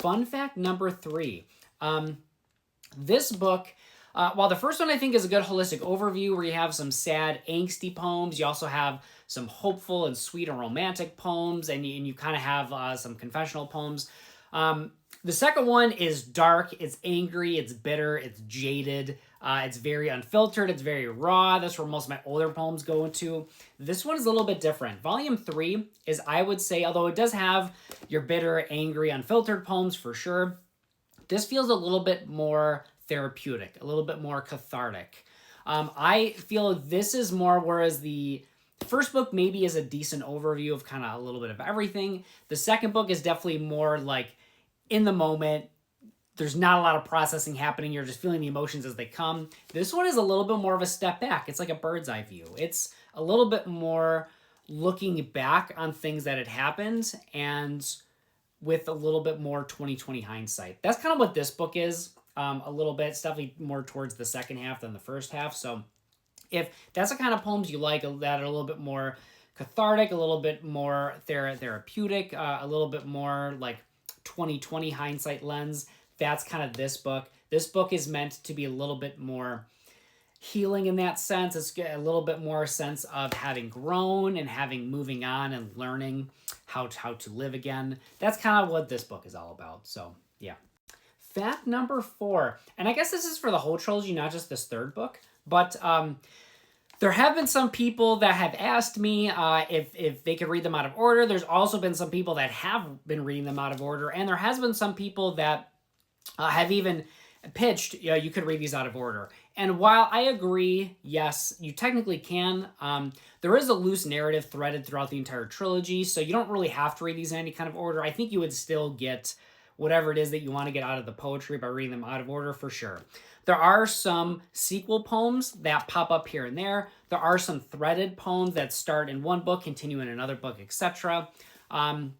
fun fact number 3. This book, while the first one I think is a good holistic overview where you have some sad, angsty poems, you also have some hopeful and sweet and romantic poems, and you kind of have some confessional poems. The second one is dark, it's angry, it's bitter, it's jaded, it's very unfiltered, it's very raw. That's where most of my older poems go into. This one is a little bit different. Volume 3 is, I would say, although it does have your bitter, angry, unfiltered poems for sure, this feels a little bit more therapeutic, a little bit more cathartic. I feel this is more, whereas the first book maybe is a decent overview of kind of a little bit of everything. The second book is definitely more like in the moment. There's not a lot of processing happening. You're just feeling the emotions as they come. This one is a little bit more of a step back. It's like a bird's eye view. It's a little bit more looking back on things that had happened and with a little bit more 2020 hindsight. That's kind of what this book is, a little bit. It's definitely more towards the second half than the first half. So if that's the kind of poems you like that are a little bit more cathartic, a little bit more therapeutic, a little bit more like 2020 hindsight lens, that's kind of this book. This book is meant to be a little bit more healing in that sense. It's a little bit more sense of having grown and having moving on and learning how to live again. That's kind of what this book is all about. So yeah. Fact number 4, and I guess this is for the whole trilogy, not just this third book, but there have been some people that have asked me if they could read them out of order. There's also been some people that have been reading them out of order, and there has been some people that have even pitched, you could read these out of order. And while I agree, yes, you technically can, there is a loose narrative threaded throughout the entire trilogy, so you don't really have to read these in any kind of order. I think you would still get whatever it is that you want to get out of the poetry by reading them out of order for sure. There are some sequel poems that pop up here and there. There are some threaded poems that start in one book, continue in another book, etc. And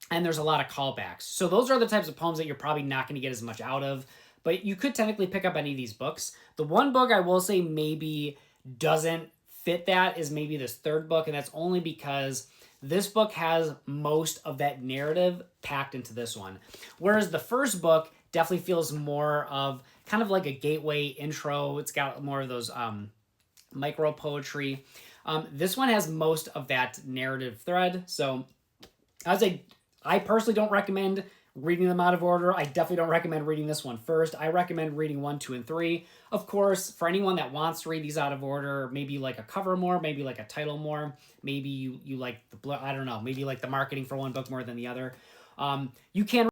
there's a lot of callbacks. So those are the types of poems that you're probably not going to get as much out of. But you could technically pick up any of these books. The one book I will say maybe doesn't fit that is maybe this third book, and that's only because this book has most of that narrative packed into this one. Whereas the first book definitely feels more of kind of like a gateway intro. It's got more of those micro poetry. This one has most of that narrative thread. So I personally don't recommend reading them out of order. I definitely don't recommend reading this one first. I recommend reading 1, 2, and 3. Of course, for anyone that wants to read these out of order, maybe you like a cover more, maybe like a title more, maybe you like I don't know, maybe you like the marketing for one book more than the other. You can